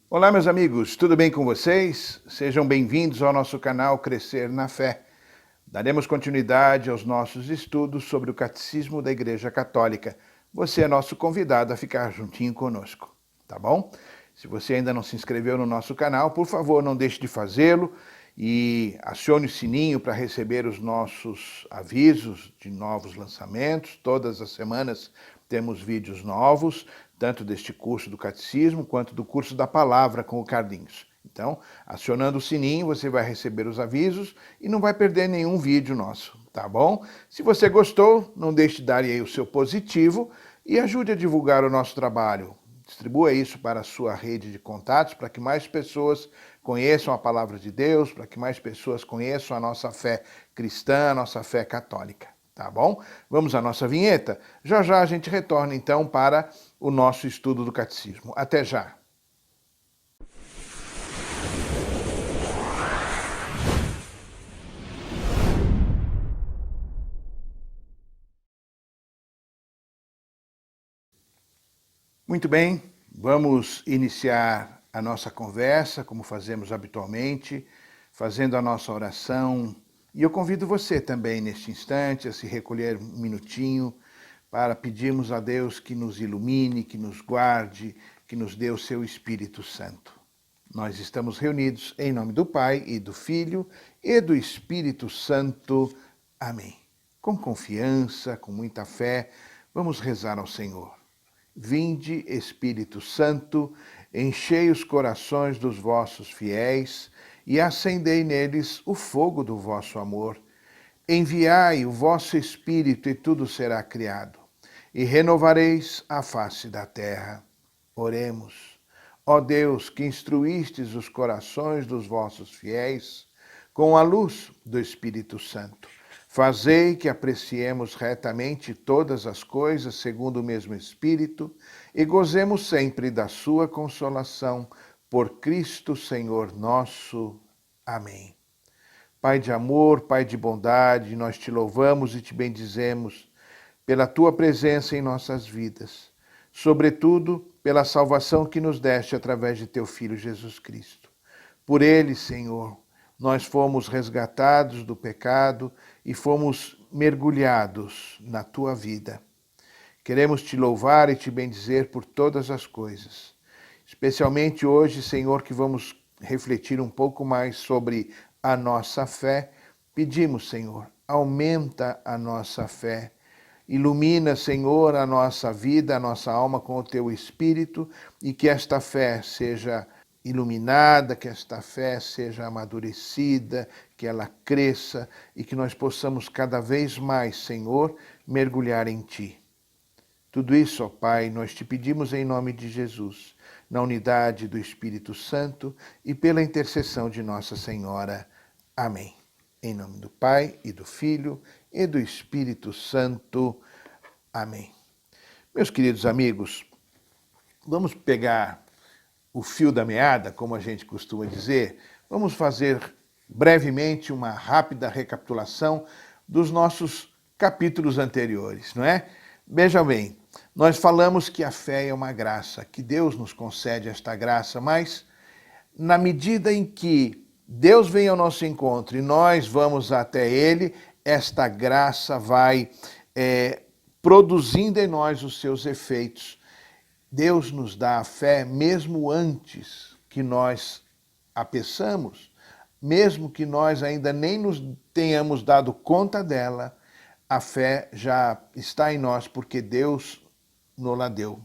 Olá, meus amigos, tudo bem com vocês? Sejam bem-vindos ao nosso canal Crescer na Fé. Daremos continuidade aos nossos estudos sobre o Catecismo da Igreja Católica. Você é nosso convidado a ficar juntinho conosco, tá bom? Se você ainda não se inscreveu no nosso canal, por favor, não deixe de fazê-lo e acione o sininho para receber os nossos avisos de novos lançamentos. Todas as semanas temos vídeos novos, tanto deste curso do Catecismo quanto do curso da Palavra com o Carlinhos. Então, acionando o sininho, você vai receber os avisos e não vai perder nenhum vídeo nosso, tá bom? Se você gostou, não deixe de dar aí o seu positivo e ajude a divulgar o nosso trabalho. Distribua isso para a sua rede de contatos, para que mais pessoas conheçam a palavra de Deus, para que mais pessoas conheçam a nossa fé cristã, a nossa fé católica, tá bom? Vamos à nossa vinheta? Já já a gente retorna então para o nosso estudo do Catecismo. Até já! Muito bem, vamos iniciar a nossa conversa, como fazemos habitualmente, fazendo a nossa oração. E eu convido você também, neste instante, a se recolher um minutinho para pedirmos a Deus que nos ilumine, que nos guarde, que nos dê o seu Espírito Santo. Nós estamos reunidos em nome do Pai e do Filho e do Espírito Santo. Amém. Com confiança, com muita fé, vamos rezar ao Senhor. Vinde, Espírito Santo, enchei os corações dos vossos fiéis e acendei neles o fogo do vosso amor. Enviai o vosso Espírito e tudo será criado, e renovareis a face da terra. Oremos. Ó Deus, que instruístes os corações dos vossos fiéis com a luz do Espírito Santo, fazei que apreciemos retamente todas as coisas segundo o mesmo Espírito e gozemos sempre da sua consolação. Por Cristo Senhor nosso. Amém. Pai de amor, Pai de bondade, nós te louvamos e te bendizemos pela tua presença em nossas vidas, sobretudo pela salvação que nos deste através de teu Filho Jesus Cristo. Por ele, Senhor, nós fomos resgatados do pecado e fomos mergulhados na tua vida. Queremos te louvar e te bendizer por todas as coisas. Especialmente hoje, Senhor, que vamos refletir um pouco mais sobre a nossa fé. Pedimos, Senhor, aumenta a nossa fé. Ilumina, Senhor, a nossa vida, a nossa alma com o teu Espírito e que esta fé seja iluminada, que esta fé seja amadurecida, que ela cresça e que nós possamos cada vez mais, Senhor, mergulhar em Ti. Tudo isso, ó Pai, nós te pedimos em nome de Jesus, na unidade do Espírito Santo e pela intercessão de Nossa Senhora. Amém. Em nome do Pai e do Filho e do Espírito Santo. Amém. Meus queridos amigos, vamos pegar o fio da meada, como a gente costuma dizer, vamos fazer brevemente uma rápida recapitulação dos nossos capítulos anteriores, não é? Vejam bem, nós falamos que a fé é uma graça, que Deus nos concede esta graça, mas na medida em que Deus vem ao nosso encontro e nós vamos até Ele, esta graça vai produzindo em nós os seus efeitos. Deus nos dá a fé mesmo antes que nós a peçamos, mesmo que nós ainda nem nos tenhamos dado conta dela, a fé já está em nós porque Deus nos deu.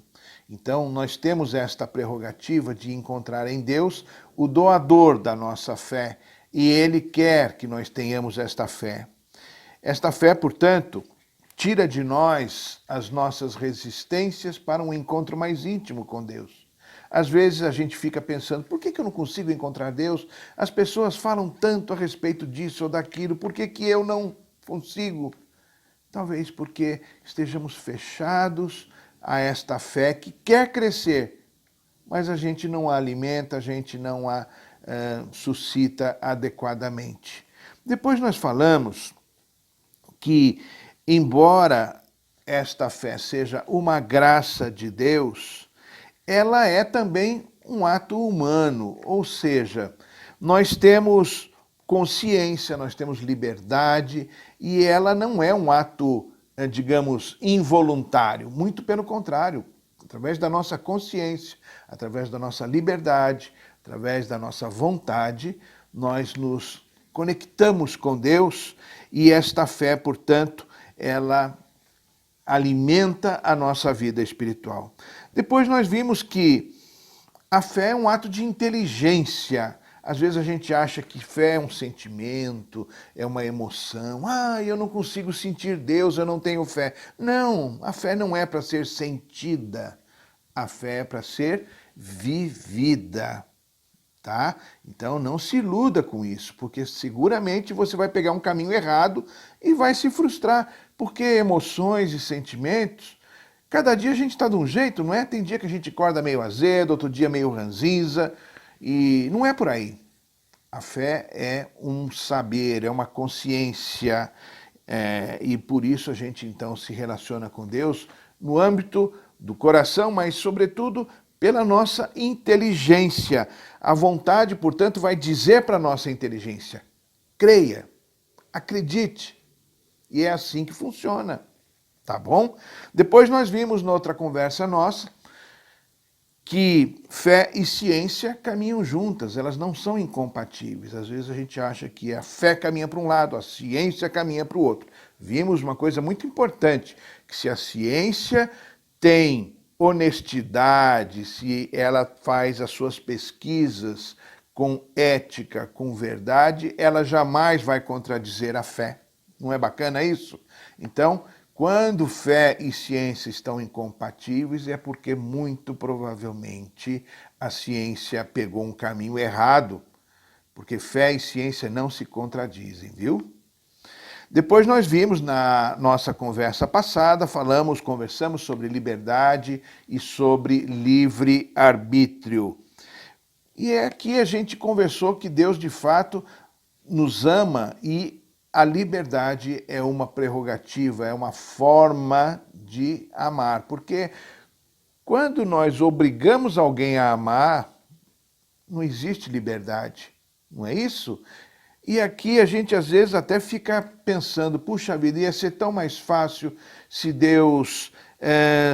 Então, nós temos esta prerrogativa de encontrar em Deus o doador da nossa fé e Ele quer que nós tenhamos esta fé. Esta fé, portanto, tira de nós as nossas resistências para um encontro mais íntimo com Deus. Às vezes a gente fica pensando, por que eu não consigo encontrar Deus? As pessoas falam tanto a respeito disso ou daquilo, por que eu não consigo? Talvez porque estejamos fechados a esta fé que quer crescer, mas a gente não a alimenta, a gente não a suscita adequadamente. Depois nós falamos que, embora esta fé seja uma graça de Deus, ela é também um ato humano, ou seja, nós temos consciência, nós temos liberdade e ela não é um ato, digamos, involuntário, muito pelo contrário, através da nossa consciência, através da nossa liberdade, através da nossa vontade, nós nos conectamos com Deus e esta fé, portanto, ela alimenta a nossa vida espiritual. Depois nós vimos que a fé é um ato de inteligência. Às vezes a gente acha que fé é um sentimento, é uma emoção. Ah, eu não consigo sentir Deus, eu não tenho fé. Não, a fé não é para ser sentida. A fé é para ser vivida. Tá? Então não se iluda com isso, porque seguramente você vai pegar um caminho errado e vai se frustrar, porque emoções e sentimentos, cada dia a gente está de um jeito, não é? Tem dia que a gente acorda meio azedo, outro dia meio ranzinza, e não é por aí. A fé é um saber, é uma consciência, e por isso a gente então se relaciona com Deus no âmbito do coração, mas sobretudo pela nossa inteligência. A vontade, portanto, vai dizer para a nossa inteligência: creia, acredite. E é assim que funciona, tá bom? Depois nós vimos noutra conversa nossa que fé e ciência caminham juntas, elas não são incompatíveis. Às vezes a gente acha que a fé caminha para um lado, a ciência caminha para o outro. Vimos uma coisa muito importante, que se a ciência tem honestidade, se ela faz as suas pesquisas com ética, com verdade, ela jamais vai contradizer a fé. Não é bacana isso? Então, quando fé e ciência estão incompatíveis, é porque muito provavelmente a ciência pegou um caminho errado, porque fé e ciência não se contradizem, viu? Depois nós vimos na nossa conversa passada, conversamos sobre liberdade e sobre livre-arbítrio. E aqui a gente conversou que Deus de fato nos ama e a liberdade é uma prerrogativa, é uma forma de amar. Porque quando nós obrigamos alguém a amar, não existe liberdade, não é isso? E aqui a gente às vezes até fica pensando, puxa vida, ia ser tão mais fácil se Deus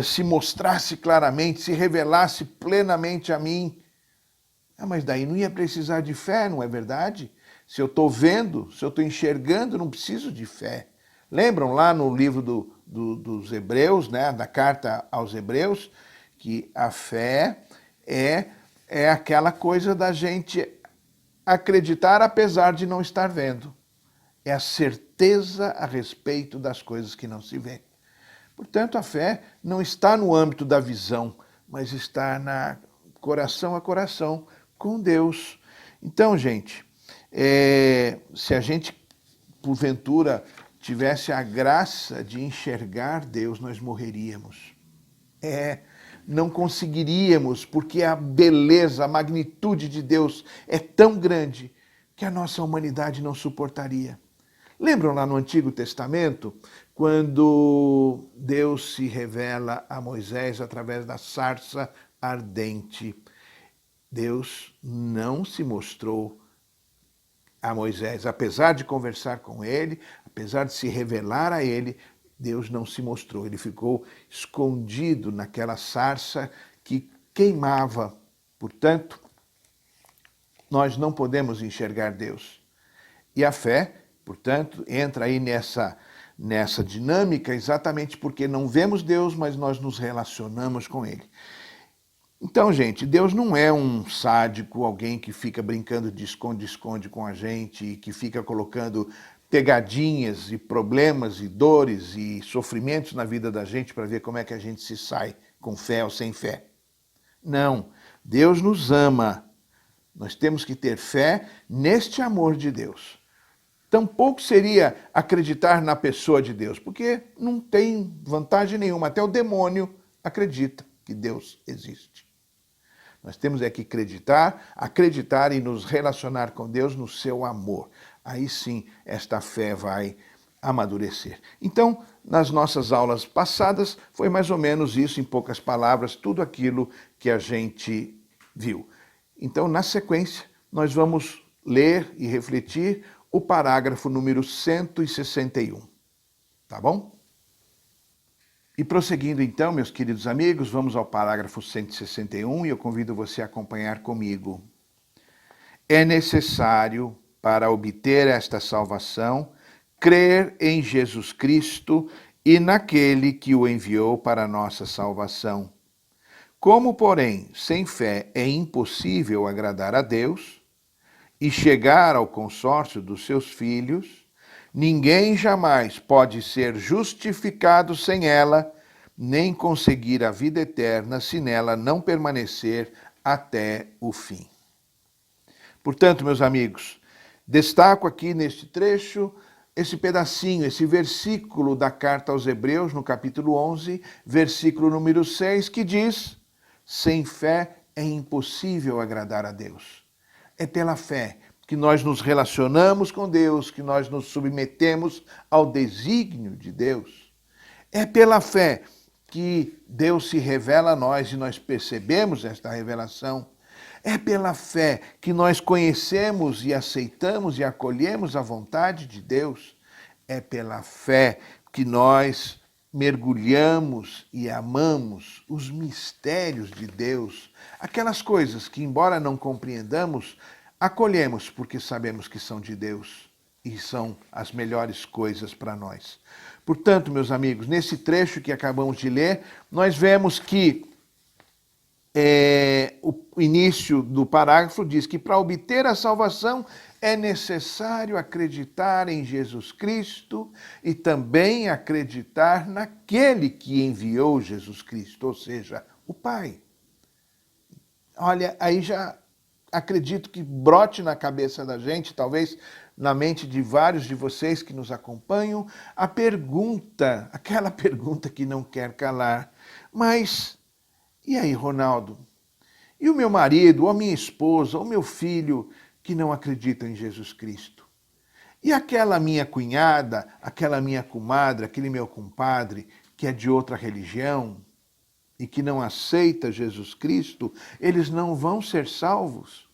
se mostrasse claramente, se revelasse plenamente a mim. Ah, mas daí não ia precisar de fé, não é verdade? Se eu estou vendo, se eu estou enxergando, não preciso de fé. Lembram lá no livro dos Hebreus, né, da carta aos Hebreus, que a fé é aquela coisa da gente acreditar apesar de não estar vendo. É a certeza a respeito das coisas que não se vê. Portanto, a fé não está no âmbito da visão, mas está na coração a coração com Deus. Então, gente, se a gente, porventura, tivesse a graça de enxergar Deus, nós morreríamos. Não conseguiríamos, porque a beleza, a magnitude de Deus é tão grande que a nossa humanidade não suportaria. Lembram lá no Antigo Testamento, quando Deus se revela a Moisés através da sarça ardente? Deus não se mostrou a Moisés, apesar de conversar com ele, apesar de se revelar a ele, Deus não se mostrou, ele ficou escondido naquela sarça que queimava. Portanto, nós não podemos enxergar Deus. E a fé, portanto, entra aí nessa dinâmica exatamente porque não vemos Deus, mas nós nos relacionamos com Ele. Então, gente, Deus não é um sádico, alguém que fica brincando de esconde-esconde com a gente e que fica colocando pegadinhas e problemas e dores e sofrimentos na vida da gente para ver como é que a gente se sai, com fé ou sem fé. Não, Deus nos ama. Nós temos que ter fé neste amor de Deus. Tampouco seria acreditar na pessoa de Deus, porque não tem vantagem nenhuma. Até o demônio acredita que Deus existe. Nós temos é que acreditar e nos relacionar com Deus no seu amor. Aí sim, esta fé vai amadurecer. Então, nas nossas aulas passadas, foi mais ou menos isso, em poucas palavras, tudo aquilo que a gente viu. Então, na sequência, nós vamos ler e refletir o parágrafo número 161, tá bom? E prosseguindo então, meus queridos amigos, vamos ao parágrafo 161 e eu convido você a acompanhar comigo. É necessário, para obter esta salvação, crer em Jesus Cristo e naquele que o enviou para a nossa salvação. Como, porém, sem fé é impossível agradar a Deus e chegar ao consórcio dos seus filhos, ninguém jamais pode ser justificado sem ela, nem conseguir a vida eterna se nela não permanecer até o fim. Portanto, meus amigos, destaco aqui neste trecho esse pedacinho, esse versículo da carta aos Hebreus, no capítulo 11, versículo número 6, que diz: sem fé é impossível agradar a Deus. É pela fé que nós nos relacionamos com Deus, que nós nos submetemos ao desígnio de Deus. É pela fé que Deus se revela a nós e nós percebemos esta revelação. É pela fé que nós conhecemos e aceitamos e acolhemos a vontade de Deus. É pela fé que nós mergulhamos e amamos os mistérios de Deus, aquelas coisas que, embora não compreendamos, acolhemos porque sabemos que são de Deus e são as melhores coisas para nós. Portanto, meus amigos, nesse trecho que acabamos de ler, nós vemos que o início do parágrafo diz que para obter a salvação é necessário acreditar em Jesus Cristo e também acreditar naquele que enviou Jesus Cristo, ou seja, o Pai. Olha, aí já acredito que brote na cabeça da gente, talvez na mente de vários de vocês que nos acompanham, a pergunta, aquela pergunta que não quer calar. Mas, e aí, Ronaldo? E o meu marido, ou a minha esposa, ou meu filho que não acreditam em Jesus Cristo? E aquela minha cunhada, aquela minha comadre, aquele meu compadre que é de outra religião e que não aceita Jesus Cristo, eles não vão ser salvos?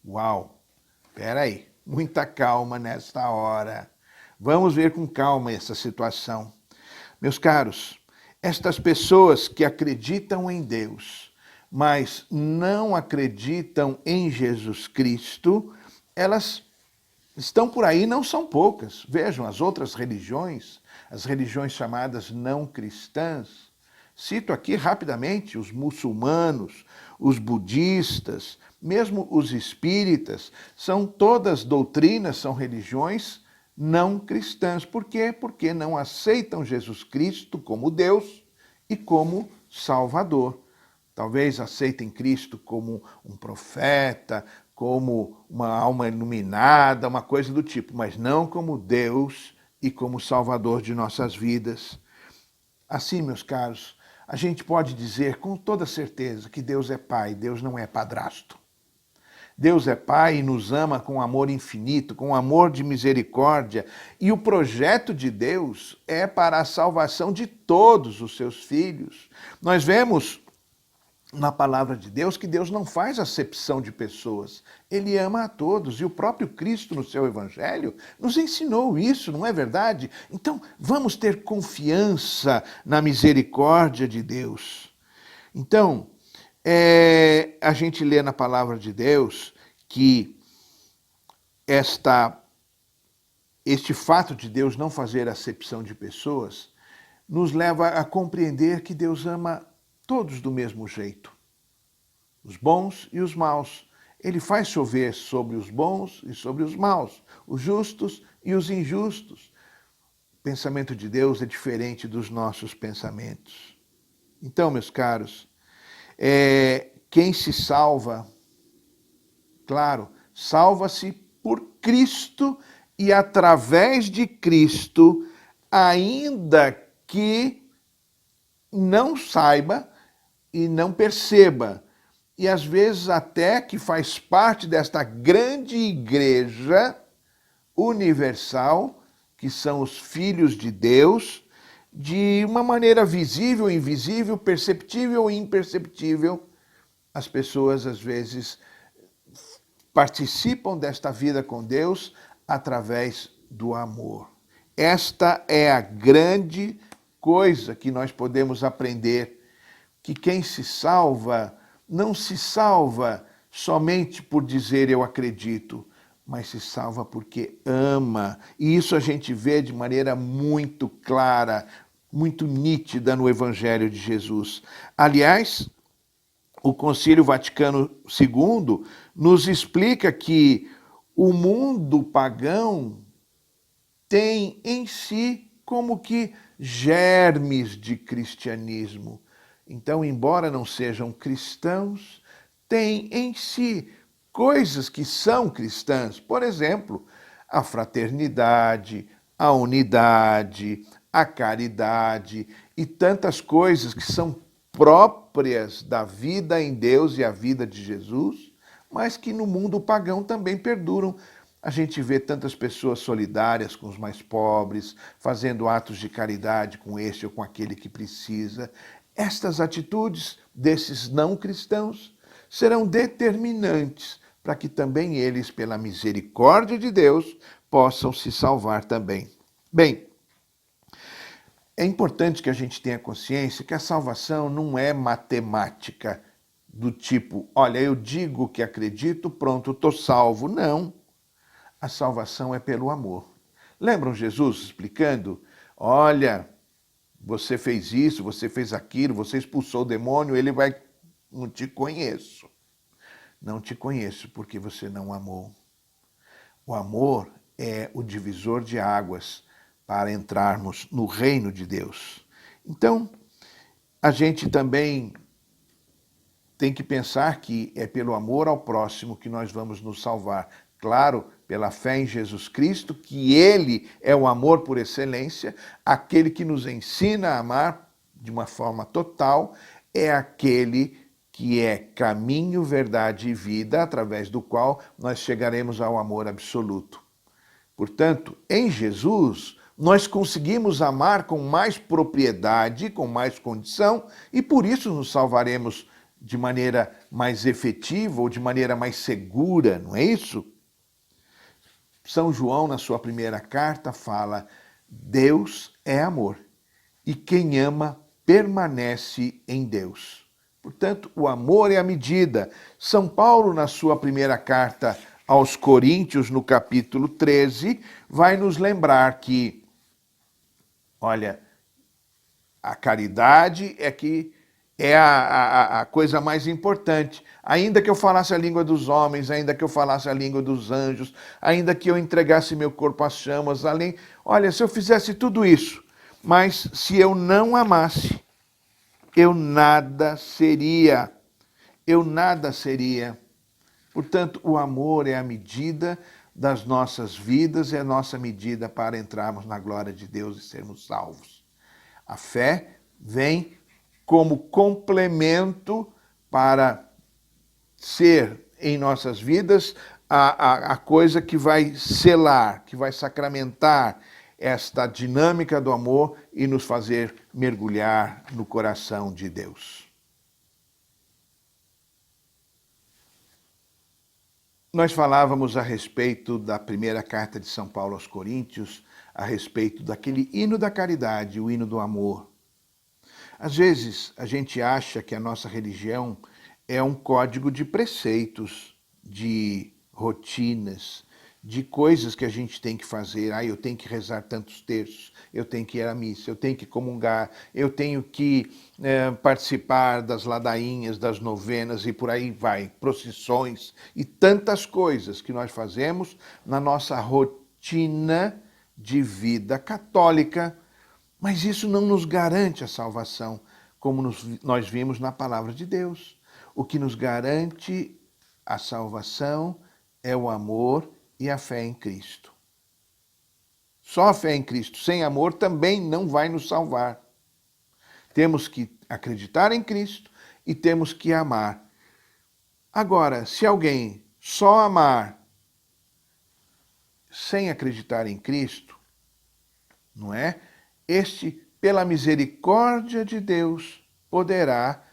Uau! Espera aí, muita calma nesta hora. Vamos ver com calma essa situação. Meus caros, estas pessoas que acreditam em Deus, mas não acreditam em Jesus Cristo, elas estão por aí, não são poucas. Vejam, as outras religiões, as religiões chamadas não cristãs, cito aqui rapidamente os muçulmanos, os budistas, mesmo os espíritas, são todas doutrinas, são religiões não cristãs. Por quê? Porque não aceitam Jesus Cristo como Deus e como Salvador. Talvez aceitem Cristo como um profeta, como uma alma iluminada, uma coisa do tipo, mas não como Deus e como Salvador de nossas vidas. Assim, meus caros, a gente pode dizer com toda certeza que Deus é Pai, Deus não é padrasto. Deus é Pai e nos ama com amor infinito, com amor de misericórdia. E o projeto de Deus é para a salvação de todos os seus filhos. Nós vemos na palavra de Deus que Deus não faz acepção de pessoas. Ele ama a todos. E o próprio Cristo, no seu Evangelho, nos ensinou isso, não é verdade? Então, vamos ter confiança na misericórdia de Deus. Então, a gente lê na palavra de Deus que este fato de Deus não fazer acepção de pessoas nos leva a compreender que Deus ama todos do mesmo jeito, os bons e os maus. Ele faz chover sobre os bons e sobre os maus, os justos e os injustos. O pensamento de Deus é diferente dos nossos pensamentos. Então, meus caros, quem se salva, claro, salva-se por Cristo e através de Cristo, ainda que não saiba e não perceba. E às vezes até que faz parte desta grande igreja universal, que são os filhos de Deus, de uma maneira visível, invisível, perceptível e imperceptível, as pessoas às vezes participam desta vida com Deus através do amor. Esta é a grande coisa que nós podemos aprender, que quem se salva não se salva somente por dizer eu acredito, mas se salva porque ama. E isso a gente vê de maneira muito clara, muito nítida no Evangelho de Jesus. Aliás, o Concílio Vaticano II nos explica que o mundo pagão tem em si como que germes de cristianismo. Então, embora não sejam cristãos, tem em si coisas que são cristãs. Por exemplo, a fraternidade, a unidade, a caridade e tantas coisas que são próprias da vida em Deus e a vida de Jesus, mas que no mundo pagão também perduram. A gente vê tantas pessoas solidárias com os mais pobres, fazendo atos de caridade com este ou com aquele que precisa. Estas atitudes desses não cristãos serão determinantes para que também eles, pela misericórdia de Deus, possam se salvar também. Bem, é importante que a gente tenha consciência que a salvação não é matemática do tipo, olha, eu digo que acredito, pronto, estou salvo. Não. A salvação é pelo amor. Lembram Jesus explicando? Olha, você fez isso, você fez aquilo, você expulsou o demônio, ele vai... Não te conheço. Não te conheço porque você não amou. O amor é o divisor de águas para entrarmos no reino de Deus. Então, a gente também tem que pensar que é pelo amor ao próximo que nós vamos nos salvar. Claro, pela fé em Jesus Cristo, que Ele é o amor por excelência, aquele que nos ensina a amar de uma forma total, é aquele que é caminho, verdade e vida, através do qual nós chegaremos ao amor absoluto. Portanto, em Jesus, nós conseguimos amar com mais propriedade, com mais condição, e por isso nos salvaremos de maneira mais efetiva ou de maneira mais segura, não é isso? São João, na sua primeira carta, fala: Deus é amor, e quem ama permanece em Deus. Portanto, o amor é a medida. São Paulo, na sua primeira carta aos Coríntios, no capítulo 13, vai nos lembrar que, olha, a caridade é a coisa mais importante. Ainda que eu falasse a língua dos homens, ainda que eu falasse a língua dos anjos, ainda que eu entregasse meu corpo às chamas, além... Olha, se eu fizesse tudo isso, mas se eu não amasse, eu nada seria. Eu nada seria. Portanto, o amor é a medida das nossas vidas, é a nossa medida para entrarmos na glória de Deus e sermos salvos. A fé vem como complemento para ser em nossas vidas a coisa que vai selar, que vai sacramentar esta dinâmica do amor e nos fazer mergulhar no coração de Deus. Nós falávamos a respeito da primeira carta de São Paulo aos Coríntios, a respeito daquele hino da caridade, o hino do amor. Às vezes, a gente acha que a nossa religião é um código de preceitos, de rotinas, de coisas que a gente tem que fazer. Eu tenho que rezar tantos terços, eu tenho que ir à missa, eu tenho que comungar, eu tenho que participar das ladainhas, das novenas e por aí vai, procissões e tantas coisas que nós fazemos na nossa rotina de vida católica. Mas isso não nos garante a salvação, como nós vimos na palavra de Deus. O que nos garante a salvação é o amor e a fé em Cristo. Só a fé em Cristo sem amor também não vai nos salvar. Temos que acreditar em Cristo e temos que amar. Agora, se alguém só amar sem acreditar em Cristo, não é? Este, pela misericórdia de Deus, poderá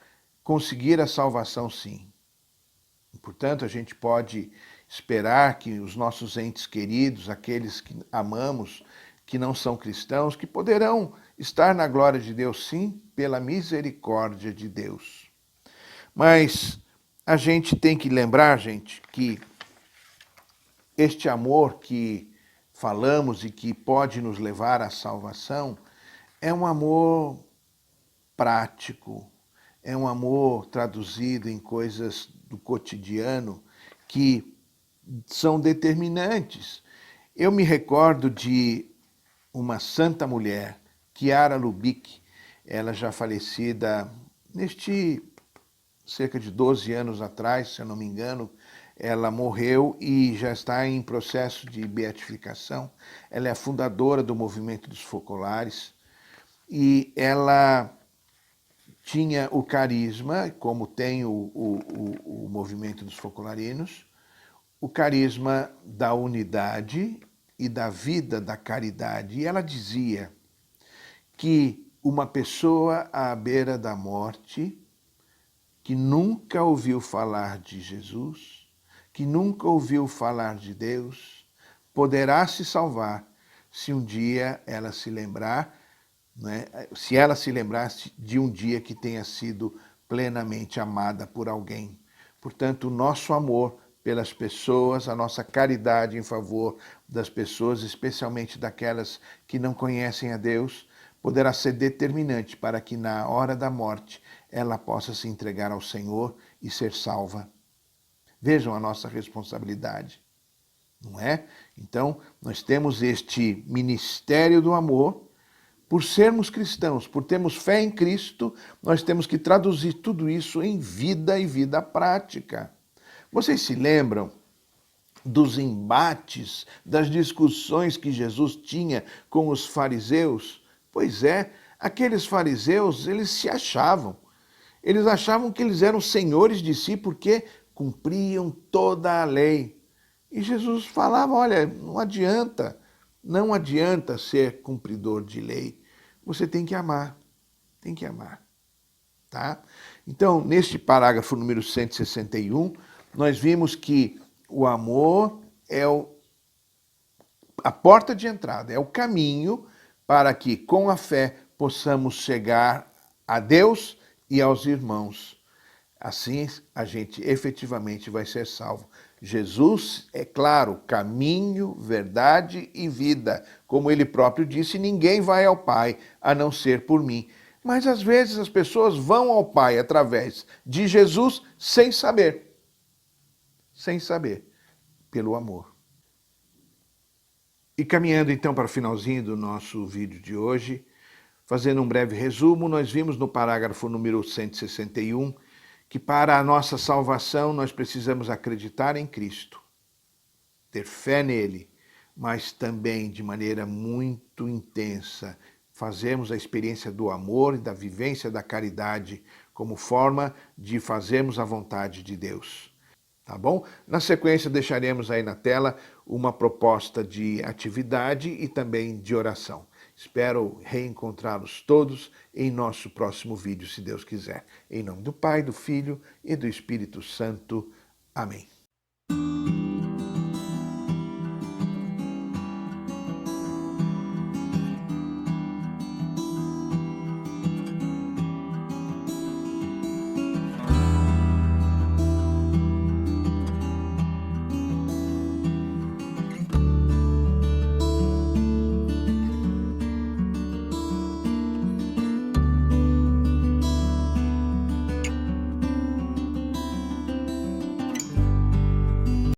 conseguir a salvação sim. Portanto, a gente pode esperar que os nossos entes queridos, aqueles que amamos, que não são cristãos, que poderão estar na glória de Deus, sim, pela misericórdia de Deus. Mas a gente tem que lembrar, gente, que este amor que falamos e que pode nos levar à salvação é um amor prático, é um amor traduzido em coisas do cotidiano que são determinantes. Eu me recordo de uma santa mulher, Chiara Lubich, ela já falecida neste cerca de 12 anos atrás, se eu não me engano, ela morreu e já está em processo de beatificação. Ela é a fundadora do movimento dos focolares e ela tinha o carisma, como tem o movimento dos focolarinos, o carisma da unidade e da vida da caridade. E ela dizia que uma pessoa à beira da morte, que nunca ouviu falar de Jesus, que nunca ouviu falar de Deus, poderá se salvar se um dia ela se lembrar, né, se ela se lembrasse de um dia que tenha sido plenamente amada por alguém. Portanto, o nosso amor pelas pessoas, a nossa caridade em favor das pessoas, especialmente daquelas que não conhecem a Deus, poderá ser determinante para que na hora da morte ela possa se entregar ao Senhor e ser salva. Vejam a nossa responsabilidade, não é? Então, nós temos este ministério do amor. Por sermos cristãos, por termos fé em Cristo, nós temos que traduzir tudo isso em vida e vida prática. Vocês se lembram dos embates, das discussões que Jesus tinha com os fariseus? Pois é, aqueles fariseus, eles se achavam. Eles achavam que eles eram senhores de si porque cumpriam toda a lei. E Jesus falava, olha, não adianta ser cumpridor de lei. Você tem que amar, tá? Então, neste parágrafo número 161, nós vimos que o amor é a porta de entrada, é o caminho para que, com a fé, possamos chegar a Deus e aos irmãos. Assim, a gente efetivamente vai ser salvo. Jesus é, claro, caminho, verdade e vida. Como ele próprio disse, ninguém vai ao Pai a não ser por mim. Mas às vezes as pessoas vão ao Pai através de Jesus sem saber. Sem saber, pelo amor. E caminhando então para o finalzinho do nosso vídeo de hoje, fazendo um breve resumo, nós vimos no parágrafo número 161 que para a nossa salvação nós precisamos acreditar em Cristo, ter fé nele, mas também de maneira muito intensa fazermos a experiência do amor e da vivência da caridade como forma de fazermos a vontade de Deus. Tá bom? Na sequência deixaremos aí na tela uma proposta de atividade e também de oração. Espero reencontrá-los todos em nosso próximo vídeo, se Deus quiser. Em nome do Pai, do Filho e do Espírito Santo. Amém.